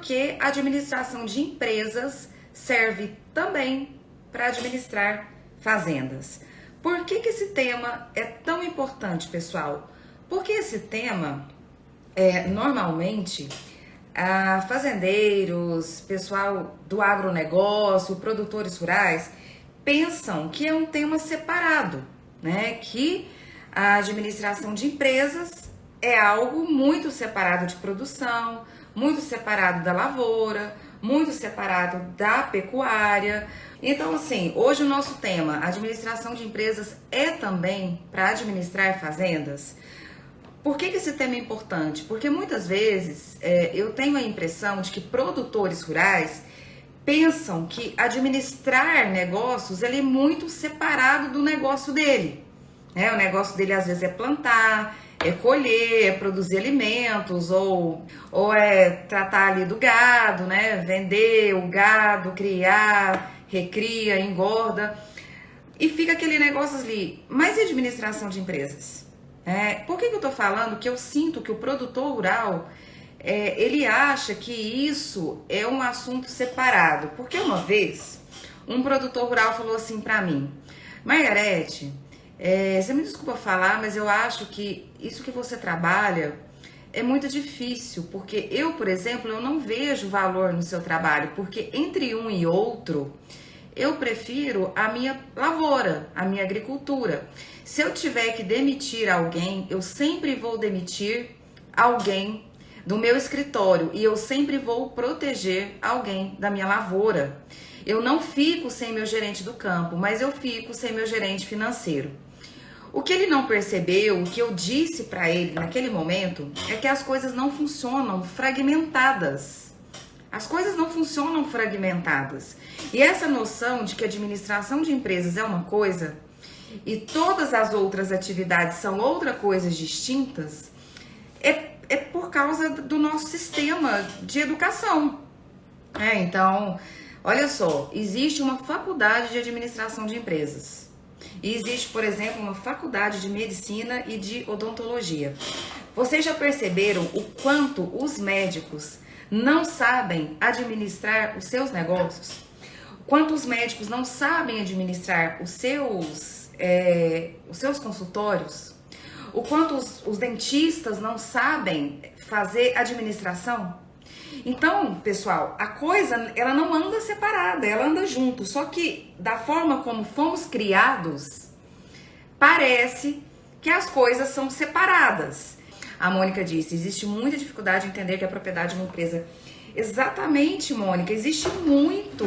porque a administração de empresas serve também para administrar fazendas. Por que esse tema é tão importante, pessoal? Porque esse tema, normalmente, fazendeiros, pessoal do agronegócio, produtores rurais, pensam que é um tema separado, né? Que a administração de empresas é algo muito separado de produção, muito separado da lavoura, muito separado da pecuária. Então, assim, hoje o nosso tema, administração de empresas, é também para administrar fazendas. Por que esse tema é importante? Porque muitas vezes eu tenho a impressão de que produtores rurais pensam que administrar negócios ele é muito separado do negócio dele. O negócio dele às vezes é plantar, é colher, é produzir alimentos, ou é tratar ali do gado, né? Vender o gado, criar, recria, engorda. E fica aquele negócio ali. Mas e administração de empresas? Por que eu tô falando que eu sinto que o produtor rural, ele acha que isso é um assunto separado? Porque uma vez, um produtor rural falou assim pra mim: Margarete, você me desculpa falar, mas eu acho que isso que você trabalha é muito difícil, porque eu, por exemplo, eu não vejo valor no seu trabalho, porque entre um e outro, eu prefiro a minha lavoura, a minha agricultura. Se eu tiver que demitir alguém, eu sempre vou demitir alguém do meu escritório e eu sempre vou proteger alguém da minha lavoura. Eu não fico sem meu gerente do campo, mas eu fico sem meu gerente financeiro. O que ele não percebeu, o que eu disse para ele naquele momento, é que as coisas não funcionam fragmentadas. As coisas não funcionam fragmentadas. E essa noção de que a administração de empresas é uma coisa e todas as outras atividades são outra coisas distintas, é por causa do nosso sistema de educação. Então, olha só, existe uma faculdade de administração de empresas. E existe, por exemplo, uma faculdade de medicina e de odontologia. Vocês já perceberam o quanto os médicos não sabem administrar os seus negócios? O quanto os médicos não sabem administrar os seus consultórios? O quanto os dentistas não sabem fazer administração? Então, pessoal, a coisa, ela não anda separada, ela anda junto. Só que da forma como fomos criados, parece que as coisas são separadas. A Mônica disse, existe muita dificuldade em entender que a propriedade de uma empresa... Exatamente, Mônica, existe muito,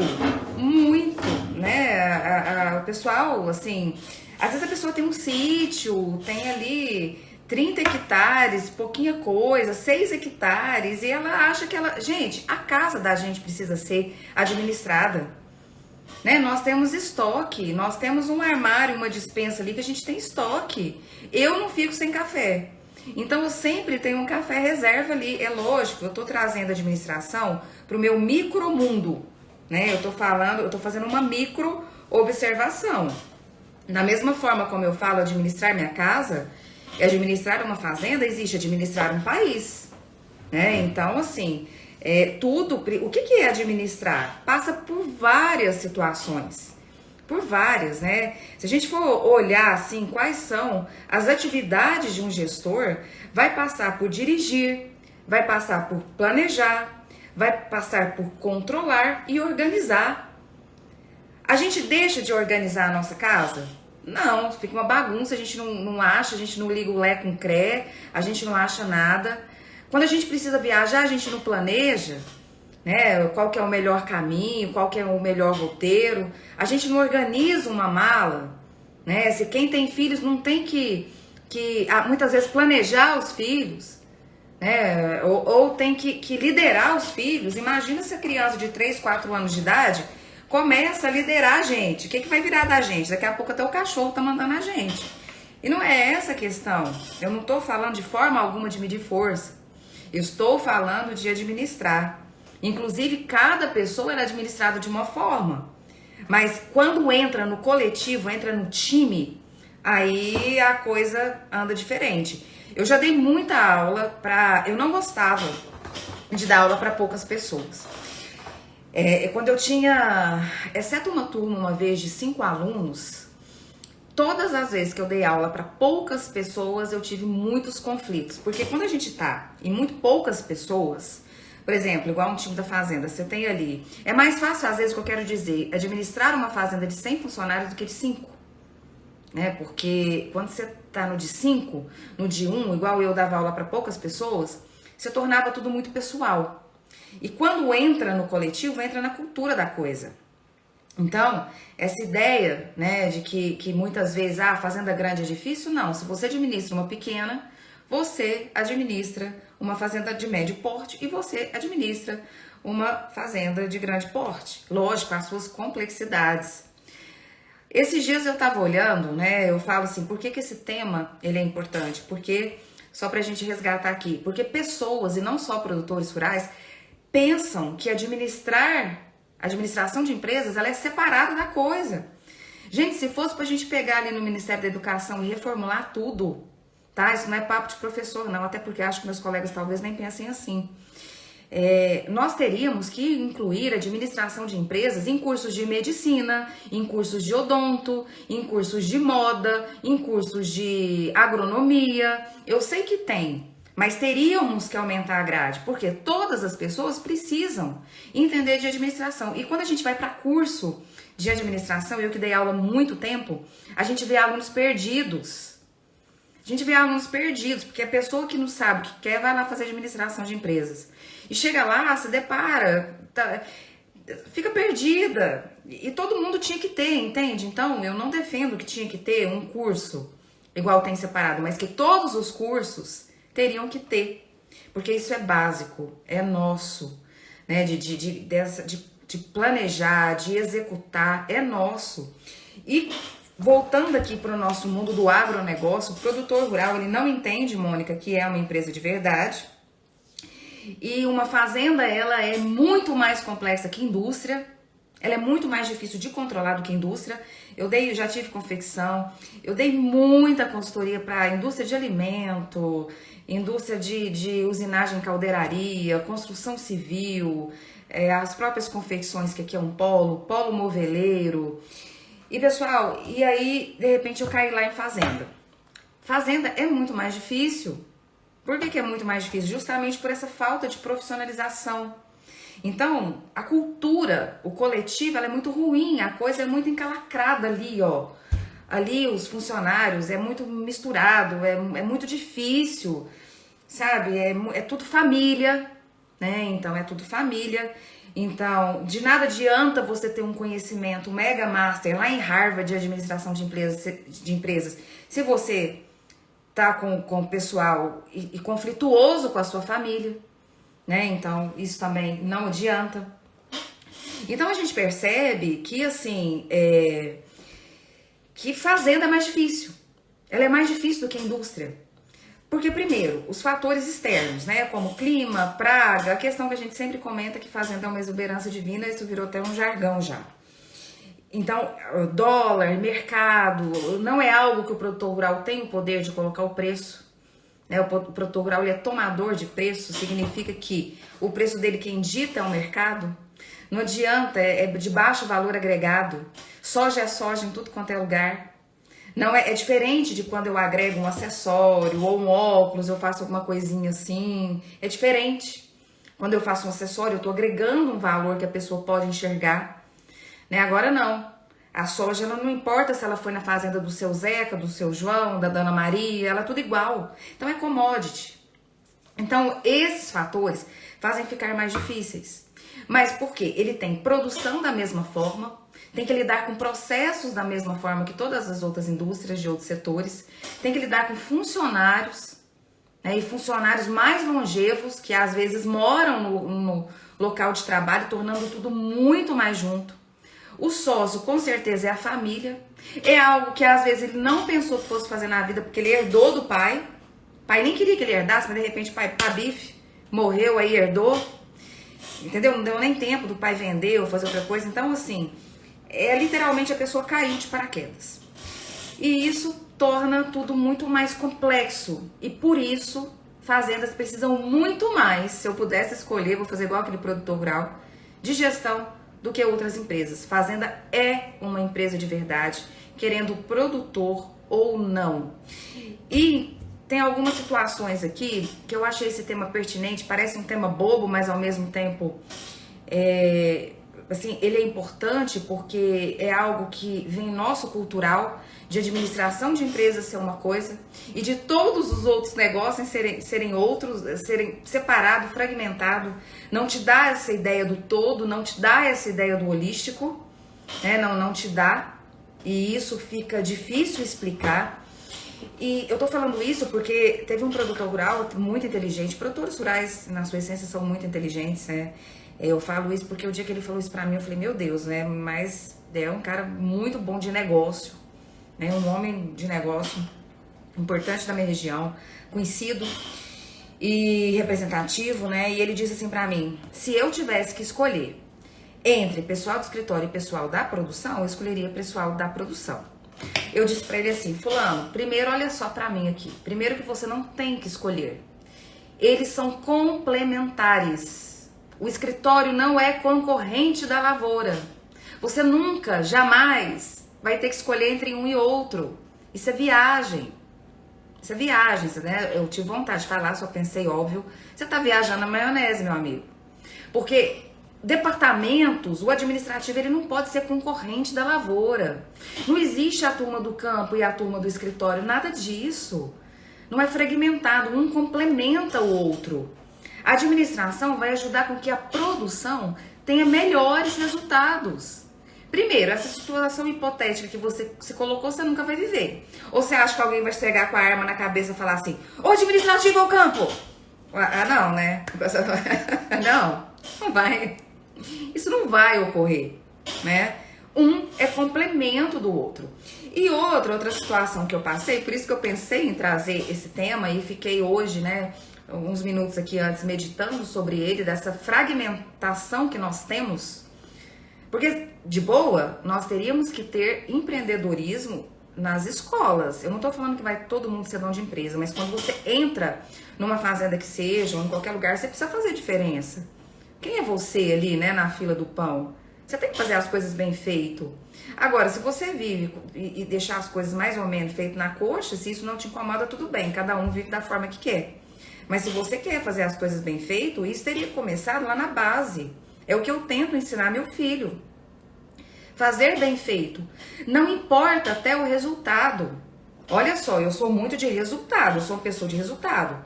né? O pessoal, assim, às vezes a pessoa tem um sítio, tem ali 30 hectares, pouquinha coisa, 6 hectares, e ela acha que ela... Gente, a casa da gente precisa ser administrada, né? Nós temos estoque, nós temos um armário, uma despensa ali que a gente tem estoque. Eu não fico sem café. Então eu sempre tenho um café reserva ali. É lógico, eu tô trazendo a administração pro meu micromundo, né? Eu tô fazendo uma micro observação. Da mesma forma como eu falo administrar minha casa, administrar uma fazenda, existe administrar um país, né? Então, assim, o que é administrar? Passa por várias situações. Por várias, né? Se a gente for olhar, assim, quais são as atividades de um gestor, vai passar por dirigir, vai passar por planejar, vai passar por controlar e organizar. A gente deixa de organizar a nossa casa? Não, fica uma bagunça, a gente não acha, a gente não liga o lé com o cré, a gente não acha nada. Quando a gente precisa viajar, a gente não planeja, né? Qual que é o melhor caminho, qual que é o melhor roteiro. A gente não organiza uma mala, né? Se quem tem filhos não tem que muitas vezes planejar os filhos, né? Ou tem que liderar os filhos. Imagina se a criança de 3, 4 anos de idade começa a liderar a gente. O que vai virar da gente? Daqui a pouco até o cachorro tá mandando a gente. E não é essa a questão. Eu não tô falando de forma alguma de medir força. Eu estou falando de administrar. Inclusive, cada pessoa é administrada de uma forma. Mas quando entra no coletivo, entra no time, aí a coisa anda diferente. Eu já dei muita aula eu não gostava de dar aula para poucas pessoas. Quando eu tinha, exceto uma turma uma vez de 5 alunos, todas as vezes que eu dei aula para poucas pessoas, eu tive muitos conflitos. Porque quando a gente tá em muito poucas pessoas, por exemplo, igual um time da fazenda, você tem ali... É mais fácil, às vezes, o que eu quero dizer, administrar uma fazenda de 100 funcionários do que de 5. Né? Porque quando você tá no de 5, no de 1, igual eu dava aula para poucas pessoas, você tornava tudo muito pessoal. E quando entra no coletivo, entra na cultura da coisa. Então, essa ideia, né, de que muitas vezes, fazenda grande é difícil, não. Se você administra uma pequena, você administra uma fazenda de médio porte e você administra uma fazenda de grande porte. Lógico, com as suas complexidades. Esses dias eu tava olhando, né, eu falo assim, por que esse tema ele é importante? Porque, só pra gente resgatar aqui, porque pessoas, e não só produtores rurais, pensam que administração de empresas, ela é separada da coisa. Gente, se fosse pra gente pegar ali no Ministério da Educação e reformular tudo, tá? Isso não é papo de professor, não, até porque acho que meus colegas talvez nem pensem assim. Nós teríamos que incluir administração de empresas em cursos de medicina, em cursos de odonto, em cursos de moda, em cursos de agronomia. Eu sei que tem, mas teríamos que aumentar a grade, porque todas as pessoas precisam entender de administração. E quando a gente vai para curso de administração, eu que dei aula há muito tempo, a gente vê alunos perdidos. Porque a pessoa que não sabe o que quer vai lá fazer administração de empresas. E chega lá, se depara, fica perdida. E todo mundo tinha que ter, entende? Então, eu não defendo que tinha que ter um curso igual tem separado, mas que todos os cursos teriam que ter, porque isso é básico, é nosso, né? De planejar, de executar, é nosso. E voltando aqui para o nosso mundo do agronegócio, o produtor rural, ele não entende, Mônica, que é uma empresa de verdade. E uma fazenda, ela é muito mais complexa que indústria. Ela é muito mais difícil de controlar do que indústria. Eu já tive confecção, eu dei muita consultoria para indústria de alimento, indústria de usinagem em caldeiraria, construção civil, as próprias confecções, que aqui é um polo moveleiro. E pessoal, e aí de repente eu caí lá em fazenda. Fazenda é muito mais difícil. Por que é muito mais difícil? Justamente por essa falta de profissionalização. Então, a cultura, o coletivo, ela é muito ruim, a coisa é muito encalacrada ali, ó. Ali os funcionários, é muito misturado, é muito difícil, sabe? É tudo família, né? Então, é tudo família. Então, de nada adianta você ter um conhecimento mega master lá em Harvard de administração de empresas se você tá com o pessoal e conflituoso com a sua família, né? Então, isso também não adianta. Então, a gente percebe que, assim, que fazenda é mais difícil. Ela é mais difícil do que a indústria. Porque, primeiro, os fatores externos, né? Como clima, praga, a questão que a gente sempre comenta que fazenda é uma exuberância divina, isso virou até um jargão já. Então, dólar, mercado, não é algo que o produtor rural tem o poder de colocar o preço. Né? O produtor rural, ele é tomador de preço, significa que o preço dele quem dita é o mercado. Não adianta, é de baixo valor agregado. Soja é soja em tudo quanto é lugar. Não é diferente de quando eu agrego um acessório ou um óculos, eu faço alguma coisinha assim. É diferente. Quando eu faço um acessório, eu estou agregando um valor que a pessoa pode enxergar. Né? Agora não. A soja, ela não importa se ela foi na fazenda do seu Zeca, do seu João, da Dona Maria, ela é tudo igual. Então é commodity. Então esses fatores fazem ficar mais difíceis. Mas por quê? Ele tem produção da mesma forma, tem que lidar com processos da mesma forma que todas as outras indústrias de outros setores, tem que lidar com funcionários, né? E funcionários mais longevos, que às vezes moram no local de trabalho, tornando tudo muito mais junto. O sócio, com certeza, é a família. É algo que, às vezes, ele não pensou que fosse fazer na vida, porque ele herdou do pai. O pai nem queria que ele herdasse, mas, de repente, o pai bife, morreu, aí herdou. Entendeu? Não deu nem tempo do pai vender ou fazer outra coisa. Então, assim, literalmente a pessoa cair de paraquedas. E isso torna tudo muito mais complexo. E, por isso, fazendas precisam muito mais, se eu pudesse escolher, vou fazer igual aquele produtor rural, de gestão do que outras empresas. Fazenda é uma empresa de verdade, querendo produtor ou não. E tem algumas situações aqui que eu achei esse tema pertinente, parece um tema bobo, mas ao mesmo tempo assim, ele é importante porque é algo que vem nosso cultural, de administração de empresas ser uma coisa e de todos os outros negócios serem outros, serem separado, fragmentado. Não te dá essa ideia do todo, não te dá essa ideia do holístico, né? Não te dá, e isso fica difícil explicar. E eu tô falando isso porque teve um produtor rural muito inteligente, produtores rurais na sua essência são muito inteligentes, né? Eu falo isso porque o dia que ele falou isso pra mim, eu falei, meu Deus, né? Mas é um cara muito bom de negócio, né? Um homem de negócio importante da minha região, conhecido e representativo, né? E ele disse assim pra mim, se eu tivesse que escolher entre pessoal do escritório e pessoal da produção, eu escolheria pessoal da produção. Eu disse pra ele assim, fulano, primeiro olha só pra mim aqui, primeiro que você não tem que escolher, eles são complementares. O escritório não é concorrente da lavoura. Você nunca, jamais vai ter que escolher entre um e outro. Isso é viagem. Isso é viagem, né? Eu tive vontade de falar, só pensei, óbvio. Você tá viajando na maionese, meu amigo. Porque departamentos, o administrativo, ele não pode ser concorrente da lavoura. Não existe a turma do campo e a turma do escritório, nada disso. Não é fragmentado, um complementa o outro. A administração vai ajudar com que a produção tenha melhores resultados. Primeiro, essa situação hipotética que você se colocou, você nunca vai viver. Ou você acha que alguém vai chegar com a arma na cabeça e falar assim, ô administrativo ao campo! Ah, não, né? Não vai. Isso não vai ocorrer, né? Um é complemento do outro. E outra situação que eu passei, por isso que eu pensei em trazer esse tema e fiquei hoje, né, uns minutos aqui antes meditando sobre ele, dessa fragmentação que nós temos. Porque, de boa, nós teríamos que ter empreendedorismo nas escolas. Eu não tô falando que vai todo mundo ser dono de empresa, mas quando você entra numa fazenda que seja, ou em qualquer lugar, você precisa fazer diferença. Quem é você ali, né, na fila do pão? Você tem que fazer as coisas bem feito. Agora, se você vive e deixar as coisas mais ou menos feitas na coxa, se isso não te incomoda, tudo bem. Cada um vive da forma que quer. Mas se você quer fazer as coisas bem feito, isso teria começado lá na base. É o que eu tento ensinar meu filho. Fazer bem feito. Não importa até o resultado. Olha só, eu sou muito de resultado, eu sou uma pessoa de resultado.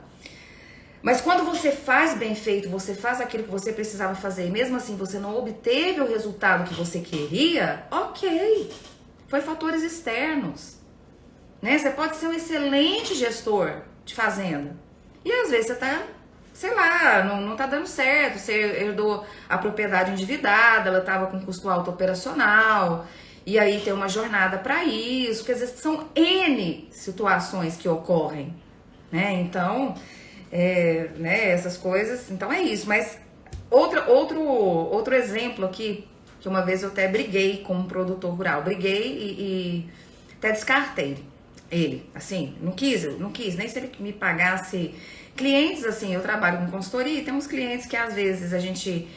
Mas quando você faz bem feito, você faz aquilo que você precisava fazer, e mesmo assim você não obteve o resultado que você queria, ok. Foi fatores externos. Né? Você pode ser um excelente gestor de fazenda. E às vezes você tá, sei lá, não tá dando certo, você herdou a propriedade endividada, ela tava com custo alto operacional, e aí tem uma jornada para isso, quer dizer, são N situações que ocorrem, né? Então, né, essas coisas, então é isso. Mas outro exemplo aqui, que uma vez eu até briguei com um produtor rural, e até descartei ele, assim, não quis, nem se ele me pagasse. Clientes, assim, eu trabalho com consultoria e tem uns clientes que às vezes a gente,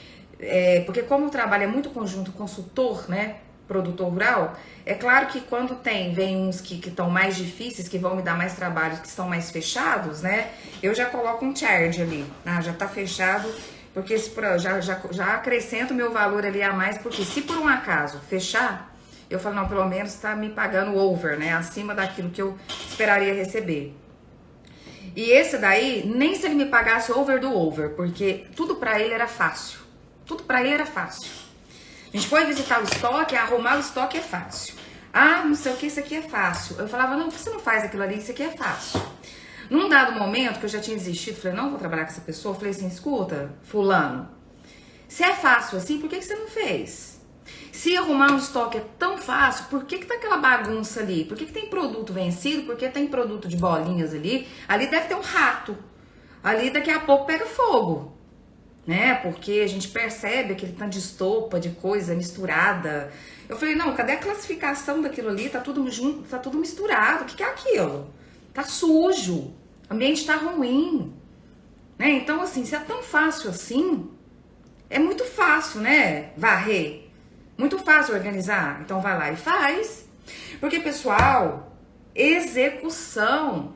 porque como o trabalho é muito conjunto consultor, né, produtor rural, é claro que quando vem uns que estão mais difíceis, que vão me dar mais trabalho, que estão mais fechados, né, eu já coloco um charge ali, já tá fechado, porque já acrescento o meu valor ali a mais, porque se por um acaso fechar, eu falo, não, pelo menos tá me pagando over, né, acima daquilo que eu esperaria receber. E esse daí, nem se ele me pagasse over do over, porque tudo pra ele era fácil. Tudo pra ele era fácil. A gente foi visitar o estoque, arrumar o estoque é fácil. Ah, não sei o que, isso aqui é fácil. Eu falava, não, por que você não faz aquilo ali? Isso aqui é fácil. Num dado momento que eu já tinha desistido, falei, não vou trabalhar com essa pessoa. Falei assim, escuta, fulano, se é fácil assim, por que você não fez? Se arrumar um estoque é tão fácil, por que tá aquela bagunça ali? Por que tem produto vencido? Por que tem produto de bolinhas ali? Ali deve ter um rato. Ali daqui a pouco pega fogo, né? Porque a gente percebe aquele tanto de estopa, de coisa misturada. Eu falei, não, cadê a classificação daquilo ali? Tá tudo junto, tá tudo misturado. O que é aquilo? Tá sujo. O ambiente tá ruim. né? Então, assim, se é tão fácil assim, é muito fácil, né? Varrer. Muito fácil organizar. Então vai lá e faz. Porque, pessoal, execução,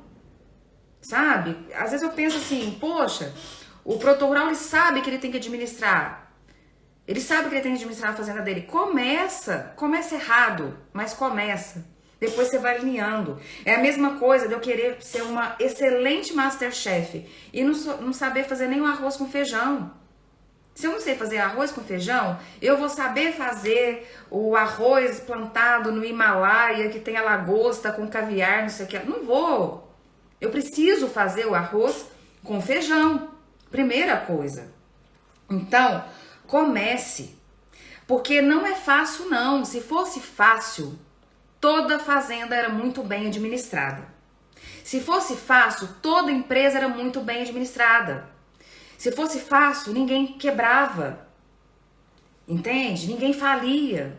sabe? Às vezes eu penso assim, poxa, o produtor rural, ele sabe que ele tem que administrar. Ele sabe que ele tem que administrar a fazenda dele. Começa errado, mas começa. Depois você vai alinhando. É a mesma coisa de eu querer ser uma excelente Masterchef e não saber fazer nem o arroz com feijão. Se eu não sei fazer arroz com feijão, eu vou saber fazer o arroz plantado no Himalaia, que tem a lagosta com caviar, não sei o que. Não vou. Eu preciso fazer o arroz com feijão. Primeira coisa. Então, comece. Porque não é fácil, não. Se fosse fácil, toda fazenda era muito bem administrada. Se fosse fácil, toda empresa era muito bem administrada. Se fosse fácil, ninguém quebrava, entende? Ninguém falia,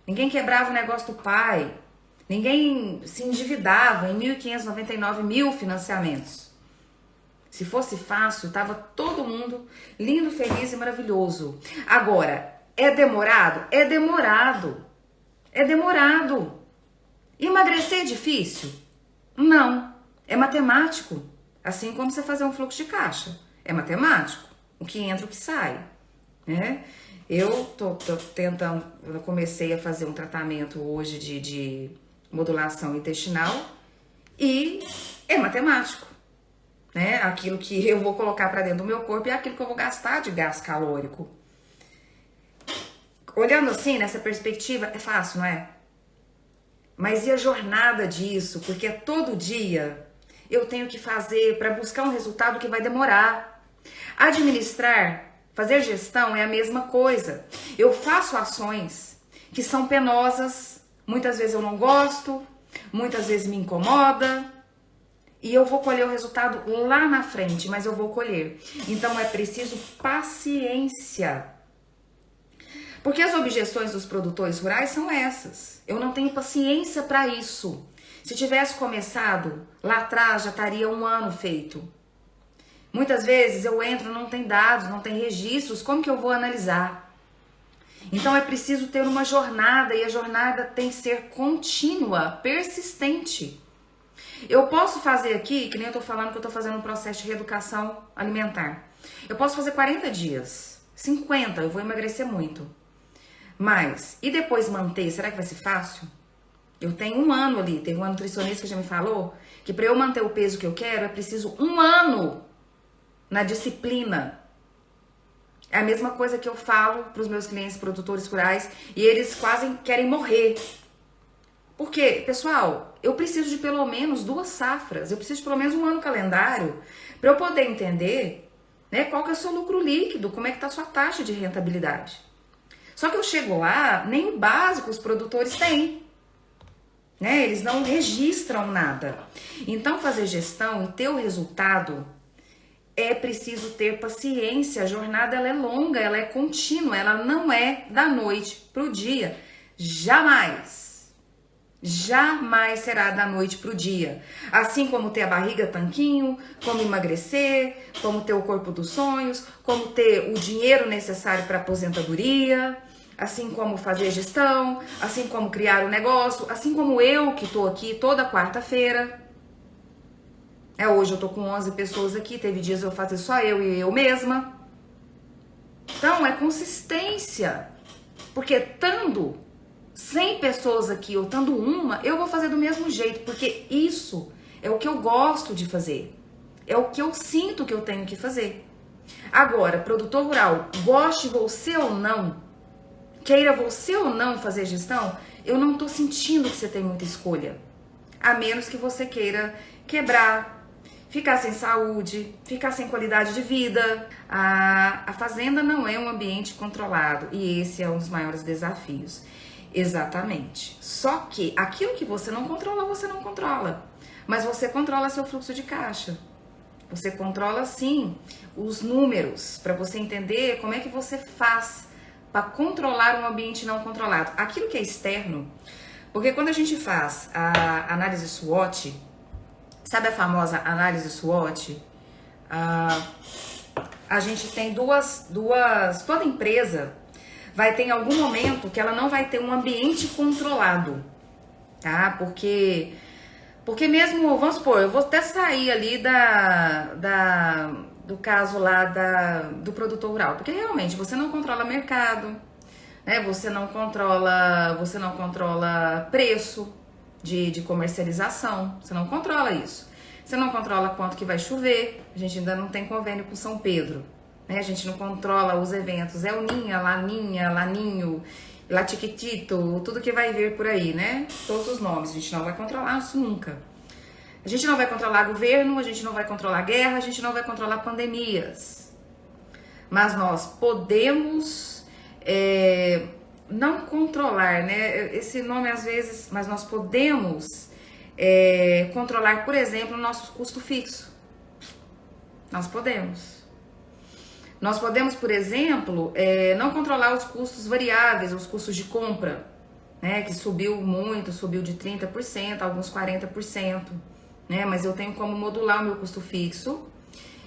ninguém quebrava o negócio do pai, ninguém se endividava em 1.599 mil financiamentos. Se fosse fácil, tava todo mundo lindo, feliz e maravilhoso. Agora, é demorado? É demorado. É demorado. Emagrecer é difícil? Não. É matemático. Assim como você fazer um fluxo de caixa. É matemático, o que entra, o que sai, né? Eu tô tentando, eu comecei a fazer um tratamento hoje de modulação intestinal e é matemático, né? Aquilo que eu vou colocar para dentro do meu corpo é aquilo que eu vou gastar de gás calórico. Olhando assim, nessa perspectiva, é fácil, não é? Mas e a jornada disso? Porque todo dia eu tenho que fazer para buscar um resultado que vai demorar. Administrar, fazer gestão é a mesma coisa. Eu faço ações que são penosas, muitas vezes eu não gosto, muitas vezes me incomoda, e eu vou colher o resultado lá na frente, mas eu vou colher. Então é preciso paciência. Porque as objeções dos produtores rurais são essas. Eu não tenho paciência para isso. Se tivesse começado lá atrás, já estaria 1 ano feito. Muitas vezes eu entro, não tem dados, não tem registros, como que eu vou analisar? Então é preciso ter uma jornada e a jornada tem que ser contínua, persistente. Eu posso fazer aqui, que nem eu tô falando que eu tô fazendo um processo de reeducação alimentar. Eu posso fazer 40 dias, 50, eu vou emagrecer muito. Mas, e depois manter, será que vai ser fácil? Eu tenho 1 ano ali, teve uma nutricionista que já me falou que para eu manter o peso que eu quero é preciso 1 ano na disciplina. É a mesma coisa que eu falo para os meus clientes produtores rurais e eles quase querem morrer. Porque, pessoal, eu preciso de pelo menos 2 safras, eu preciso de pelo menos 1 ano calendário para eu poder entender, né, qual que é o seu lucro líquido, como é que está a sua taxa de rentabilidade. Só que eu chego lá, nem o básico os produtores têm. Né? Eles não registram nada. Então, fazer gestão e ter o resultado é preciso ter paciência. A jornada ela é longa, ela é contínua, ela não é da noite pro dia. Jamais. Jamais será da noite pro dia. Assim como ter a barriga tanquinho, como emagrecer, como ter o corpo dos sonhos, como ter o dinheiro necessário para aposentadoria, assim como fazer gestão, assim como criar um negócio, assim como eu que tô aqui toda quarta-feira. Hoje eu tô com 11 pessoas aqui, teve dias eu fazer só eu e eu mesma. Então é consistência. Porque estando 100 pessoas aqui ou estando uma, eu vou fazer do mesmo jeito, porque isso é o que eu gosto de fazer. É o que eu sinto que eu tenho que fazer. Agora, produtor rural, goste você ou não, queira você ou não fazer gestão, eu não tô sentindo que você tem muita escolha. A menos que você queira quebrar, ficar sem saúde, ficar sem qualidade de vida. A fazenda não é um ambiente controlado e esse é um dos maiores desafios. Exatamente. Só que aquilo que você não controla, você não controla. Mas você controla seu fluxo de caixa. Você controla, sim, os números, para você entender como é que você faz para controlar um ambiente não controlado. Aquilo que é externo, porque quando a gente faz a análise SWOT, sabe a famosa análise SWOT? a gente tem toda empresa vai ter em algum momento que ela não vai ter um ambiente controlado, tá? Porque mesmo, vamos supor, eu vou até sair ali do caso lá do produtor rural, porque realmente você não controla mercado, né? Você não controla preço de comercialização, você não controla isso. Você não controla quanto que vai chover, a gente ainda não tem convênio com São Pedro, né? A gente não controla os eventos El Ninha, Laninha, Laninho, Latiquitito, tudo que vai vir por aí, né? Todos os nomes, a gente não vai controlar isso nunca. A gente não vai controlar governo, a gente não vai controlar guerra, a gente não vai controlar pandemias. Mas nós podemos não controlar, né? Esse nome às vezes, mas nós podemos controlar, por exemplo, o nosso custo fixo. Nós podemos. Nós podemos, por exemplo, não controlar os custos variáveis, os custos de compra, né? Que subiu muito, subiu de 30%, alguns 40%. Né? Mas eu tenho como modular o meu custo fixo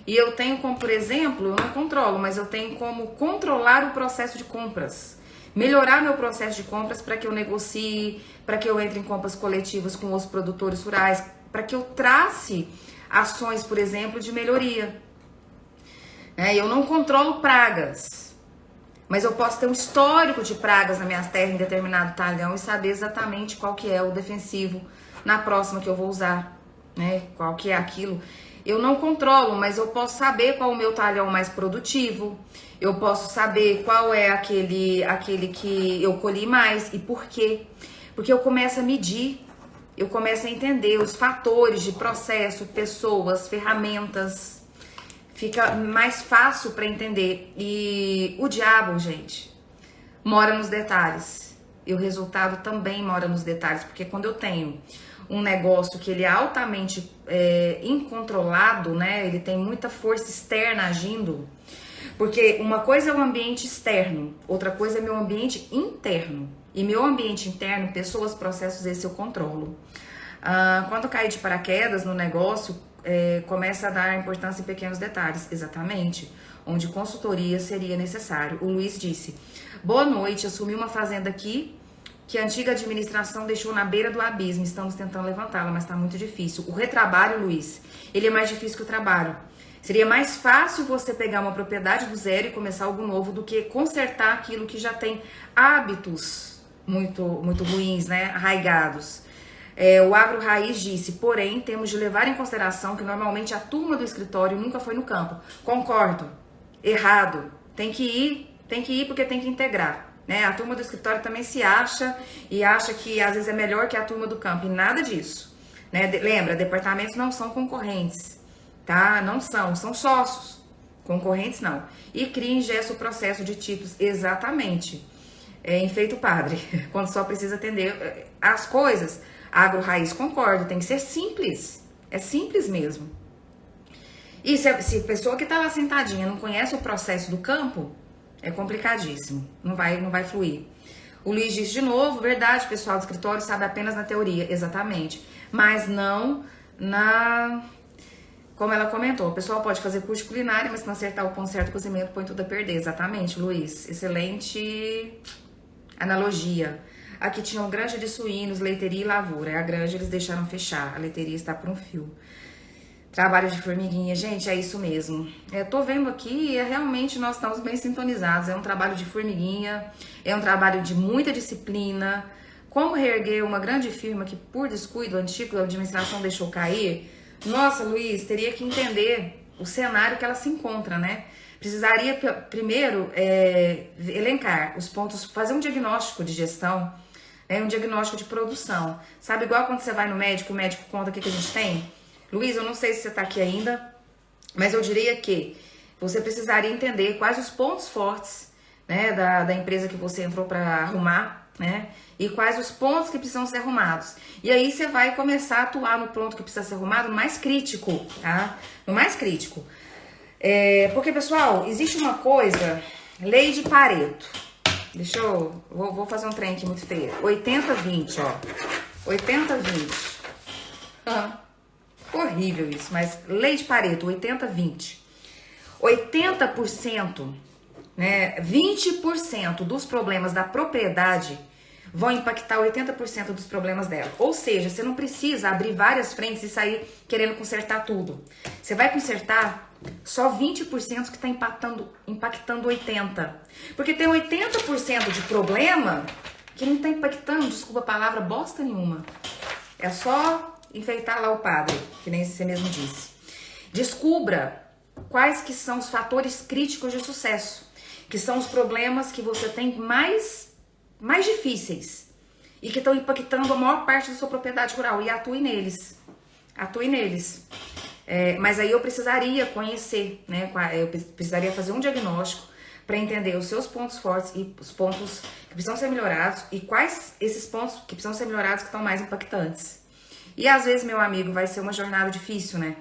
e eu tenho como, por exemplo, eu não controlo, mas eu tenho como controlar o processo de compras, melhorar meu processo de compras para que eu negocie, para que eu entre em compras coletivas com os produtores rurais, para que eu trace ações, por exemplo, de melhoria. Eu não controlo pragas, mas eu posso ter um histórico de pragas na minha terra em determinado talhão e saber exatamente qual que é o defensivo na próxima que eu vou usar. Né? Qual que é aquilo? Eu não controlo, mas eu posso saber qual é o meu talhão mais produtivo. Eu posso saber qual é aquele que eu colhi mais e por quê. Porque eu começo a medir, eu começo a entender os fatores de processo, pessoas, ferramentas. Fica mais fácil para entender. E o diabo, gente, mora nos detalhes. E o resultado também mora nos detalhes, porque quando eu tenho um negócio que ele é altamente incontrolado, né? Ele tem muita força externa agindo, porque uma coisa é o ambiente externo, outra coisa é meu ambiente interno. E meu ambiente interno, pessoas, processos, esse eu controlo. Quando eu caí de paraquedas no negócio, começa a dar importância em pequenos detalhes, exatamente, onde consultoria seria necessário. O Luiz disse: boa noite, assumi uma fazenda aqui que a antiga administração deixou na beira do abismo. Estamos tentando levantá-la, mas está muito difícil. O retrabalho, Luiz, ele é mais difícil que o trabalho. Seria mais fácil você pegar uma propriedade do zero e começar algo novo do que consertar aquilo que já tem hábitos muito, muito ruins, né? Arraigados. O Agro Raiz disse, porém, temos de levar em consideração que normalmente a turma do escritório nunca foi no campo. Concordo. Errado. Tem que ir porque tem que integrar. Né? A turma do escritório também se acha e acha que às vezes é melhor que a turma do campo, e nada disso. Né? Lembra, departamentos não são concorrentes, tá? Não são sócios, concorrentes não. E cria e ingessa o processo de títulos, exatamente. Enfeita o padre, quando só precisa atender as coisas. Agro Raiz, concordo, tem que ser simples, é simples mesmo. E se a pessoa que tá lá sentadinha não conhece o processo do campo, é complicadíssimo, não vai fluir. O Luiz disse de novo, verdade, pessoal do escritório sabe apenas na teoria, exatamente, mas não como ela comentou, o pessoal pode fazer curso de culinária, mas se não acertar o ponto certo do cozimento, põe tudo a perder, exatamente, Luiz, excelente analogia. Aqui tinha uma granja de suínos, leiteria e lavoura, a granja eles deixaram fechar, a leiteria está por um fio. Trabalho de formiguinha, gente, é isso mesmo. Tô vendo aqui e realmente nós estamos bem sintonizados. É um trabalho de formiguinha, é um trabalho de muita disciplina. Como reerguer uma grande firma que por descuido antigo a administração deixou cair? Nossa, Luiz, teria que entender o cenário que ela se encontra, né? Precisaria primeiro elencar os pontos, fazer um diagnóstico de gestão, um diagnóstico de produção. Sabe, igual quando você vai no médico, o médico conta o que a gente tem? Luiz, eu não sei se você está aqui ainda, mas eu diria que você precisaria entender quais os pontos fortes, né, da empresa que você entrou para arrumar, né, e quais os pontos que precisam ser arrumados. E aí você vai começar a atuar no ponto que precisa ser arrumado, no mais crítico, tá? No mais crítico. Porque, pessoal, existe uma coisa, lei de Pareto. Vou fazer um trem aqui muito feio. 80-20, ó. 80-20. Horrível isso, mas lei de Pareto, 80-20. 80%, né, 20% dos problemas da propriedade vão impactar 80% dos problemas dela. Ou seja, você não precisa abrir várias frentes e sair querendo consertar tudo. Você vai consertar só 20% que está impactando 80%. Porque tem 80% de problema que não está impactando, desculpa a palavra, bosta nenhuma. É só enfeitar lá o padre, que nem você mesmo disse. Descubra quais que são os fatores críticos de sucesso, que são os problemas que você tem mais difíceis e que estão impactando a maior parte da sua propriedade rural, e atue neles. Atue neles. Mas aí eu precisaria conhecer, né? Eu precisaria fazer um diagnóstico para entender os seus pontos fortes e os pontos que precisam ser melhorados e quais esses pontos que precisam ser melhorados que estão mais impactantes. E às vezes, meu amigo, vai ser uma jornada difícil, né?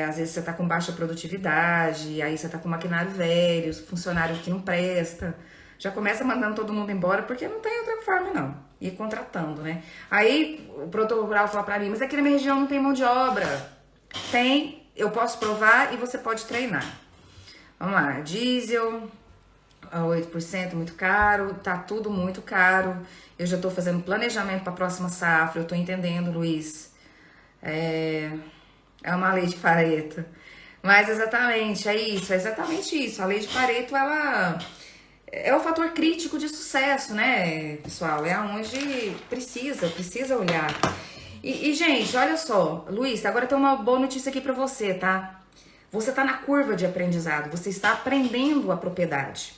Às vezes você tá com baixa produtividade, aí você tá com maquinário velho, funcionário que não presta, já começa mandando todo mundo embora, porque não tem outra forma não, e contratando, né? Aí o produtor rural fala pra mim, mas aqui na minha região não tem mão de obra. Tem, eu posso provar e você pode treinar. Vamos lá, diesel, 8% muito caro, tá tudo muito caro. Eu já tô fazendo planejamento pra próxima safra, eu tô entendendo, Luiz. É uma lei de Pareto. Mas exatamente, é exatamente isso. A lei de Pareto, ela é o fator crítico de sucesso, né, pessoal? É onde precisa olhar. E, gente, olha só, Luiz, agora tem uma boa notícia aqui pra você, tá? Você tá na curva de aprendizado, você está aprendendo a propriedade.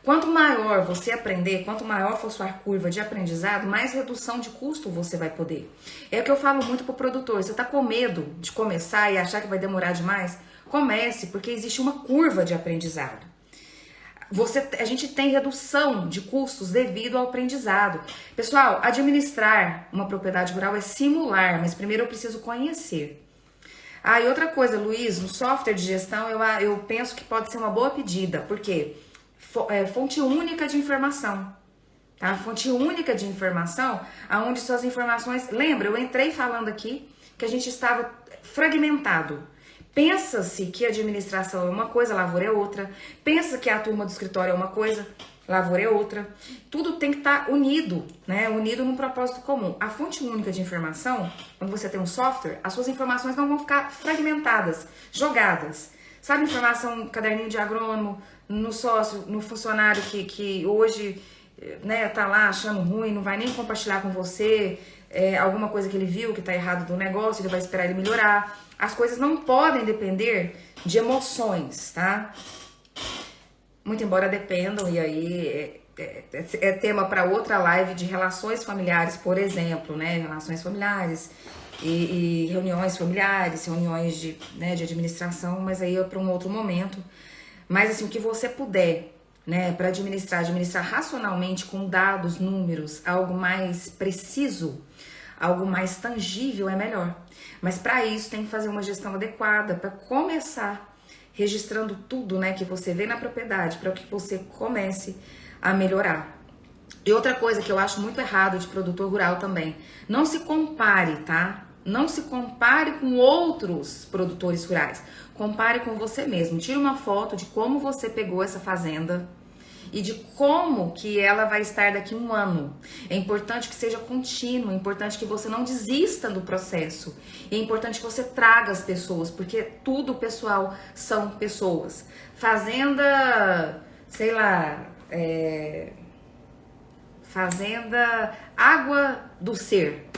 Quanto maior você aprender, quanto maior for sua curva de aprendizado, mais redução de custo você vai poder. É o que eu falo muito pro produtor, você tá com medo de começar e achar que vai demorar demais? Comece, porque existe uma curva de aprendizado. A gente tem redução de custos devido ao aprendizado. Pessoal, administrar uma propriedade rural é simular, mas primeiro eu preciso conhecer. E outra coisa, Luiz, no software de gestão eu penso que pode ser uma boa pedida, porque fonte única de informação, tá? Fonte única de informação, aonde suas informações... Lembra, eu entrei falando aqui que a gente estava fragmentado. Pensa-se que a administração é uma coisa, a lavoura é outra. Pensa que a turma do escritório é uma coisa, a lavoura é outra. Tudo tem que estar unido, né? Unido num propósito comum. A fonte única de informação, quando você tem um software, as suas informações não vão ficar fragmentadas, jogadas. Sabe, informação no caderninho de agrônomo, no sócio, no funcionário que hoje, né, tá lá achando ruim, não vai nem compartilhar com você alguma coisa que ele viu que tá errado do negócio, ele vai esperar ele melhorar. As coisas não podem depender de emoções, tá? Muito embora dependam, e aí é tema para outra live de relações familiares, por exemplo, né? Relações familiares e reuniões familiares, reuniões de administração, mas aí é para um outro momento. Mas assim, o que você puder, né, para administrar racionalmente com dados, números, algo mais preciso, algo mais tangível é melhor. Mas para isso tem que fazer uma gestão adequada, para começar registrando tudo, né, que você vê na propriedade, para que você comece a melhorar. E outra coisa que eu acho muito errado de produtor rural também, não se compare, tá? Não se compare com outros produtores rurais. Compare com você mesmo. Tire uma foto de como você pegou essa fazenda e de como que ela vai estar daqui a um ano. É importante que seja contínuo, é importante que você não desista do processo. É importante que você traga as pessoas, porque tudo, pessoal, são pessoas. Fazenda, sei lá, Fazenda Água do Ser.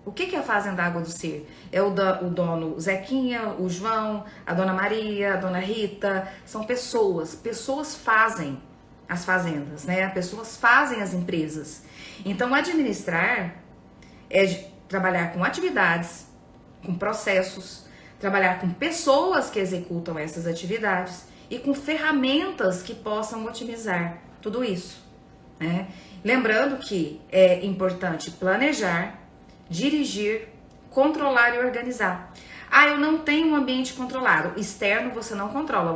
O que é a Fazenda Água do Ser? É o dono Zequinha, o João, a dona Maria, a dona Rita. São pessoas. Pessoas fazem as fazendas, né? Pessoas fazem as empresas. Então, administrar é trabalhar com atividades, com processos, trabalhar com pessoas que executam essas atividades e com ferramentas que possam otimizar tudo isso, né? Lembrando que é importante planejar, dirigir, controlar e organizar. Eu não tenho um ambiente controlado. Externo você não controla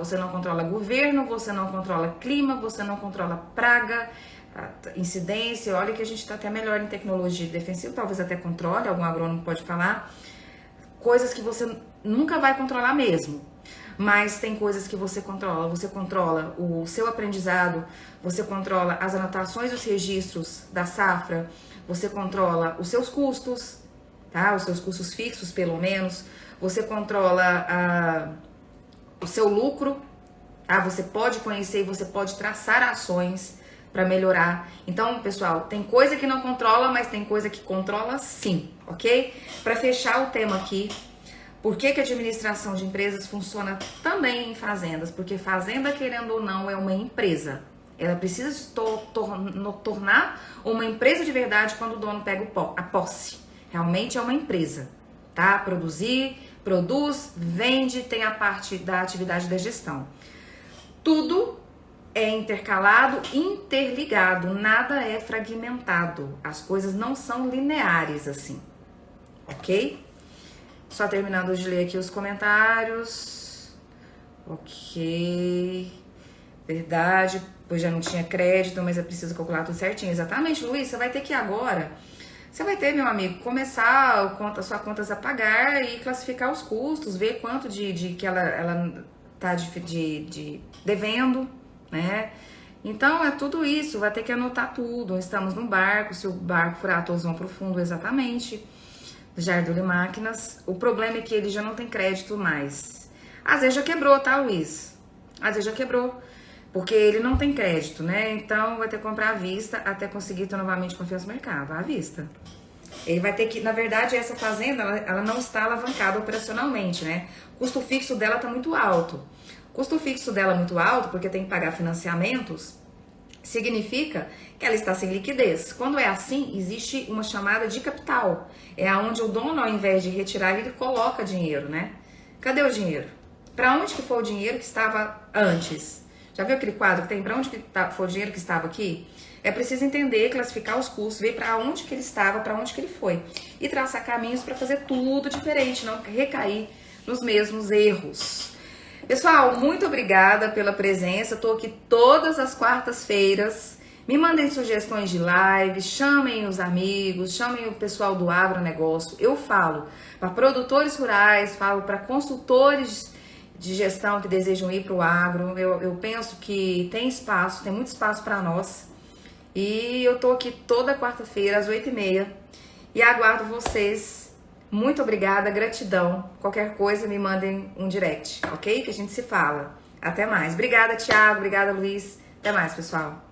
governo, você não controla clima, você não controla praga, incidência. Olha que a gente está até melhor em tecnologia defensiva, talvez até controle, algum agrônomo pode falar. Coisas que você nunca vai controlar mesmo. mas tem coisas que você controla. Você controla o seu aprendizado, você controla as anotações e os registros da safra, você controla os seus custos, tá? Os seus custos fixos, pelo menos. Você controla o seu lucro, tá? Você pode conhecer e você pode traçar ações para melhorar. Então, pessoal, tem coisa que não controla, mas tem coisa que controla sim, ok? Para fechar o tema aqui, por que que a administração de empresas funciona também em fazendas? Porque fazenda, querendo ou não, é uma empresa. Ela precisa se tornar uma empresa de verdade quando o dono pega a posse. Realmente é uma empresa, tá? Produz, vende, tem a parte da atividade da gestão. Tudo é intercalado, interligado, nada é fragmentado. As coisas não são lineares assim, ok? Só terminando de ler aqui os comentários. Ok. Verdade, pois já não tinha crédito, mas é preciso calcular tudo certinho. Exatamente, Luiz, você vai ter que agora... Você vai ter, meu amigo, começar a sua contas a pagar e classificar os custos, ver quanto de que ela tá devendo, né? Então, é tudo isso, vai ter que anotar tudo. Estamos num barco, se o barco furar, todos vão pro fundo, exatamente. Jardule Máquinas. O problema é que ele já não tem crédito mais. Às vezes já quebrou, tá, Luiz? Às vezes já quebrou. Porque ele não tem crédito, né? Então vai ter que comprar à vista até conseguir ter novamente confiança no mercado, à vista. Ele vai ter que, na verdade, essa fazenda, ela não está alavancada operacionalmente, né? O custo fixo dela está muito alto. O custo fixo dela muito alto, porque tem que pagar financiamentos, significa que ela está sem liquidez. Quando é assim, existe uma chamada de capital. É onde o dono, ao invés de retirar, ele coloca dinheiro, né? Cadê o dinheiro? Para onde que foi o dinheiro que estava antes? Já viu aquele quadro que tem para onde que foi o dinheiro que estava aqui? É preciso entender, classificar os custos, ver para onde que ele estava, para onde que ele foi. E traçar caminhos para fazer tudo diferente, não recair nos mesmos erros. Pessoal, muito obrigada pela presença. Estou aqui todas as quartas-feiras. Me mandem sugestões de live, chamem os amigos, chamem o pessoal do agronegócio. Eu falo para produtores rurais, falo para consultores de gestão que desejam ir para o agro. Eu penso que tem espaço, tem muito espaço para nós. E eu tô aqui toda quarta-feira às 8h30 e aguardo vocês. Muito obrigada, gratidão. Qualquer coisa me mandem um direct, ok? Que a gente se fala. Até mais. Obrigada, Thiago. Obrigada, Luiz. Até mais, pessoal.